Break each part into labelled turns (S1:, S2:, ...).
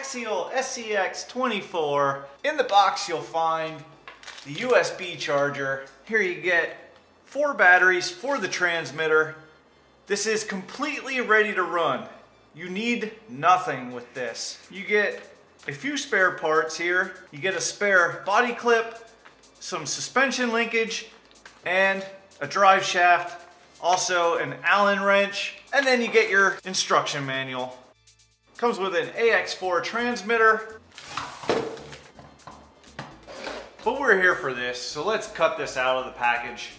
S1: Axial SCX24. In the box you'll find the USB charger. Here you get 4 batteries for the transmitter. This is completely ready to run. You need nothing with this. You get a few spare parts here. You get a spare body clip, some suspension linkage, and a drive shaft, also an Allen wrench, and then you get your instruction manual. Comes with an AX4 transmitter. But we're here for this, so let's cut this out of the package.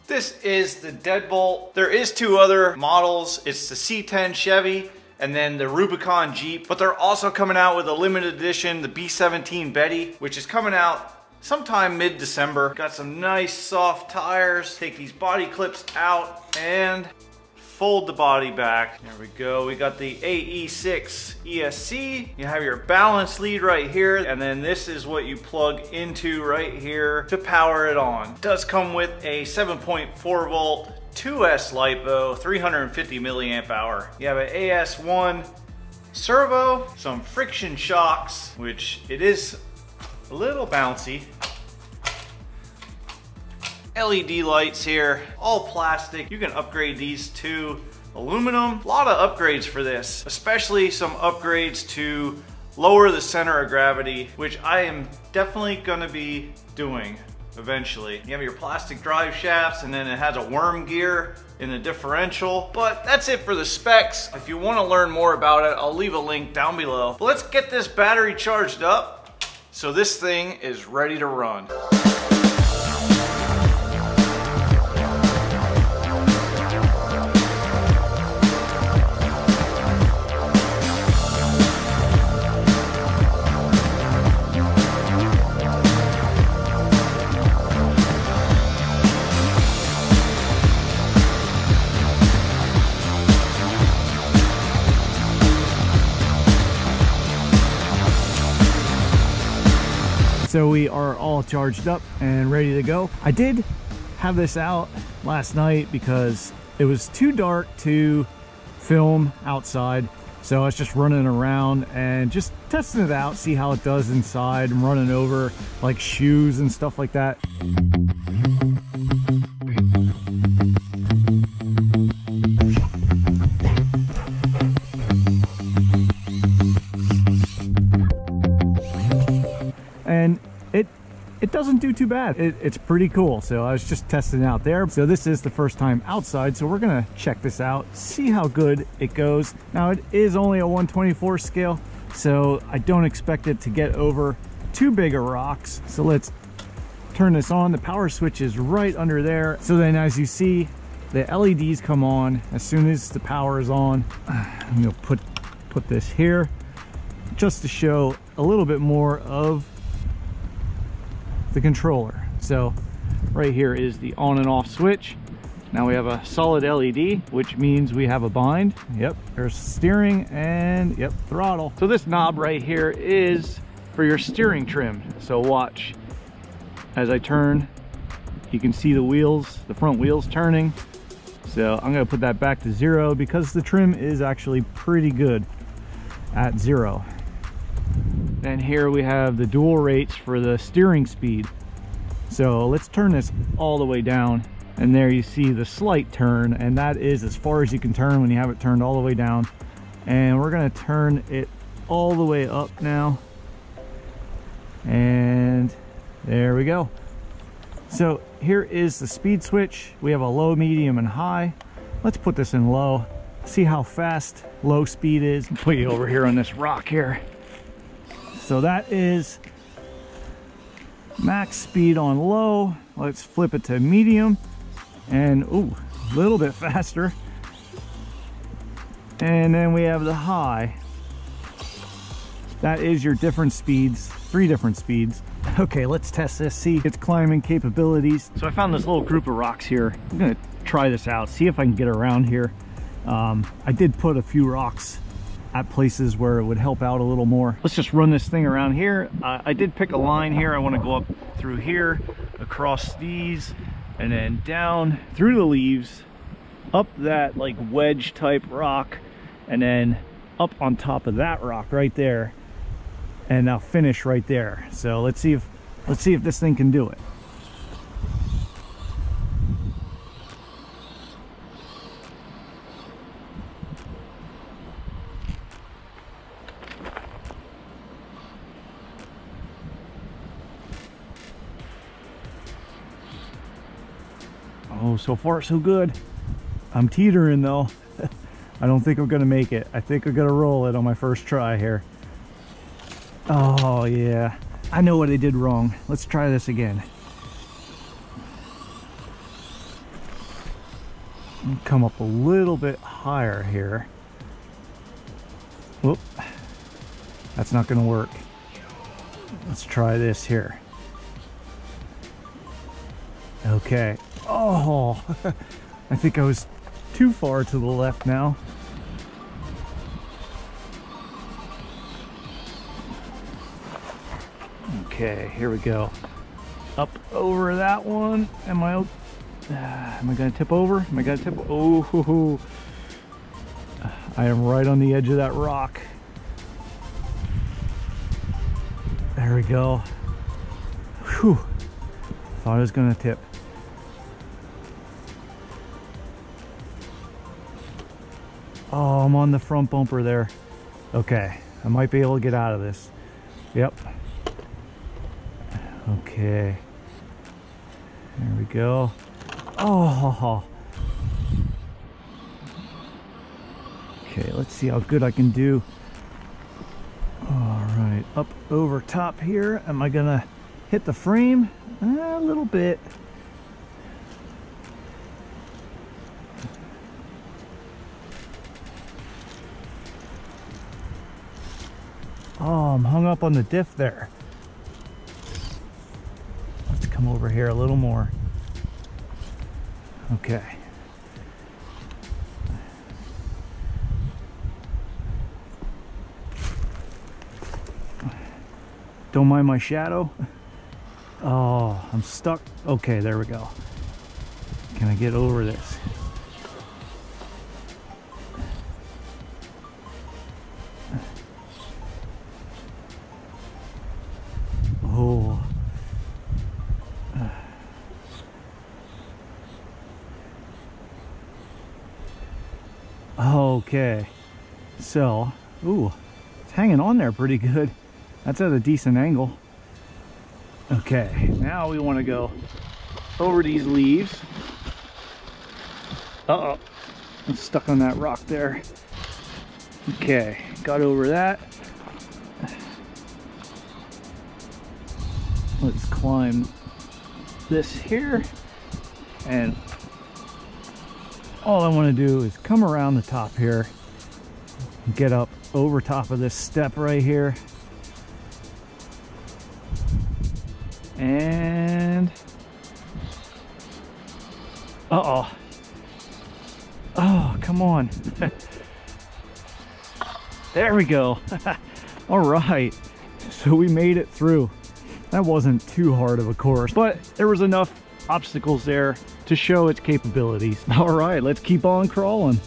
S1: This is the deadbolt. There is 2 other models. It's the C10 Chevy and then the Rubicon Jeep, but they're also coming out with a limited edition, the B17 Betty, which is coming out sometime mid-December. Got some nice soft tires. Take these body clips out and fold the body back. There we go. We got the AE6 ESC. You have your balance lead right here, and then this is what you plug into right here to power it on. It does come with a 7.4 volt 2S LiPo, 350 milliamp hour. You have an AS1 servo, some friction shocks, which it is a little bouncy. LED lights here, all plastic. You can upgrade these to aluminum. A lot of upgrades for this, especially some upgrades to lower the center of gravity, which I am definitely gonna be doing eventually. You have your plastic drive shafts, and then it has a worm gear in the differential. But that's it for the specs. If you want to learn more about it, I'll leave a link down below. But let's get this battery charged up so this thing is ready to run.
S2: So we are all charged up and ready to go. I did have this out last night because it was too dark to film outside. So I was just running around and just testing it out, see how it does inside, and running over like shoes and stuff like that. And it doesn't do too bad. It's pretty cool. So I was just testing it out there. So this is the first time outside, so we're gonna check this out, see how good it goes. Now it is only a 1/24 scale, so I don't expect it to get over too big of rocks. So let's turn this on. The power switch is right under there. So then as you see, the LEDs come on as soon as the power is on. I'm gonna put this here just to show a little bit more of the controller. So right here is the on and off switch. Now we have a solid LED, which means we have a bind. Yep, there's steering and yep, throttle. So this knob right here is for your steering trim. So watch, as I turn, you can see the wheels, the front wheels turning. So I'm gonna put that back to 0 because the trim is actually pretty good at 0. And here we have the dual rates for the steering speed. So let's turn this all the way down, and there you see the slight turn, and that is as far as you can turn when you have it turned all the way down. And we're going to turn it all the way up now, and there we go. So here is the speed switch. We have a low, medium, and high. Let's put this in low, see how fast low speed is. Put you over here on this rock here. So that is max speed on low. Let's flip it to medium, and ooh, a little bit faster. And then we have the high. That is your different speeds, 3 different speeds. Okay, let's test this, see its climbing capabilities. So I found this little group of rocks here. I'm gonna try this out, see if I can get around here. I did put a few rocks at places where it would help out a little more. Let's just run this thing around here. I did pick a line here. I want to go up through here, across these, and then down through the leaves, up that like wedge type rock, and then up on top of that rock right there, and now finish right there. So let's see if this thing can do it. Oh, so far so good. I'm teetering though. I don't think I'm gonna make it. I think I'm gonna roll it on my first try here. Oh yeah, I know what I did wrong. Let's try this again. Come up a little bit higher here. Whoop, that's not gonna work. Let's try this here. Okay. Oh, I think I was too far to the left now. Okay, here we go. Up over that one. Am I gonna tip over? Am I gonna tip? Oh, I am right on the edge of that rock. There we go. Whew. Thought I was gonna tip. Oh, I'm on the front bumper there. Okay, I might be able to get out of this. Yep. Okay. There we go. Oh. Okay, let's see how good I can do. All right, up over top here. Am I gonna hit the frame? A little bit. Oh, I'm hung up on the diff there. Let's come over here a little more. Okay. Don't mind my shadow. Oh, I'm stuck. Okay, there we go. Can I get over this? Oh. Okay. So, ooh, it's hanging on there pretty good. That's at a decent angle. Okay, now we want to go over these leaves. Uh-oh, I'm stuck on that rock there. Okay, got over that. Let's climb this here, and all I want to do is come around the top here, get up over top of this step right here, and uh-oh. Oh, come on. There we go. All right, so we made it through. That wasn't too hard of a course, but there was enough obstacles there to show its capabilities. All right, let's keep on crawling.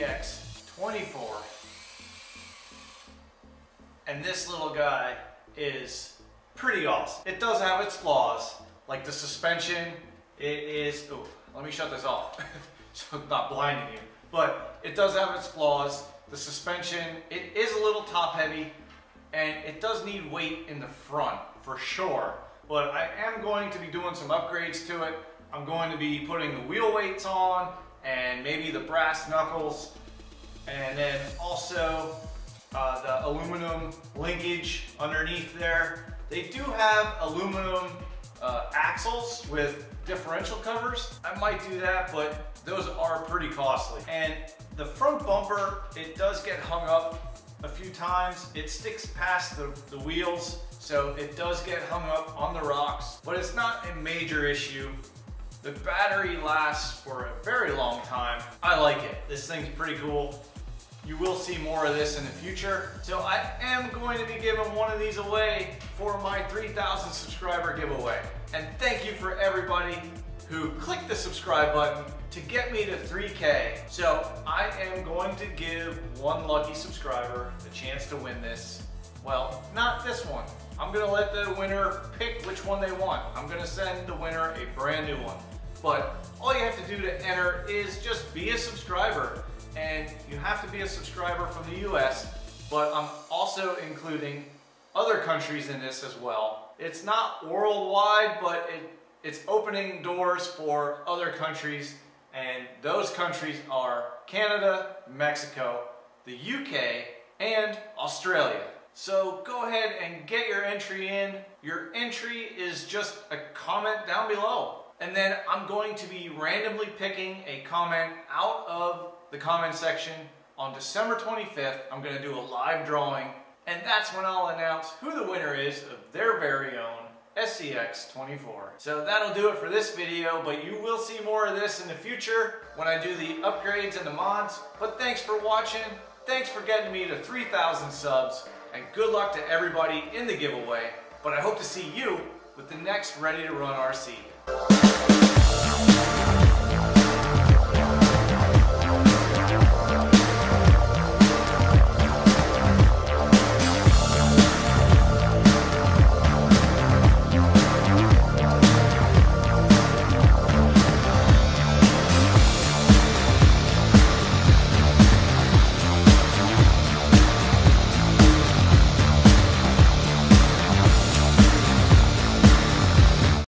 S1: SCX24. And this little guy is pretty awesome. It does have its flaws, like the suspension. It is, oh, let me shut this off so it's not blinding you. But it does have its flaws. The suspension, it is a little top heavy, and it does need weight in the front for sure. But I am going to be doing some upgrades to it. I'm going to be putting the wheel weights on and maybe the brass knuckles, and then also the aluminum linkage underneath there. They do have aluminum axles with differential covers. I might do that, but those are pretty costly. And the front bumper, it does get hung up a few times. It sticks past the wheels, so it does get hung up on the rocks, but it's not a major issue. The battery lasts for a very long time. I like it. This thing's pretty cool. You will see more of this in the future. So I am going to be giving one of these away for my 3,000 subscriber giveaway. And thank you for everybody who clicked the subscribe button to get me to 3K. So I am going to give one lucky subscriber a chance to win this. Well, not this one. I'm gonna let the winner pick which one they want. I'm gonna send the winner a brand new one. But all you have to do to enter is just be a subscriber. And you have to be a subscriber from the US, but I'm also including other countries in this as well. It's not worldwide, but it's opening doors for other countries, and those countries are Canada, Mexico, the UK, and Australia. So go ahead and get your entry in. Your entry is just a comment down below. And then I'm going to be randomly picking a comment out of the comment section on December 25th. I'm going to do a live drawing, and that's when I'll announce who the winner is of their very own SCX24. So that'll do it for this video, but you will see more of this in the future when I do the upgrades and the mods. But thanks for watching. Thanks for getting me to 3,000 subs, and good luck to everybody in the giveaway. But I hope to see you with the next Ready to Run RC.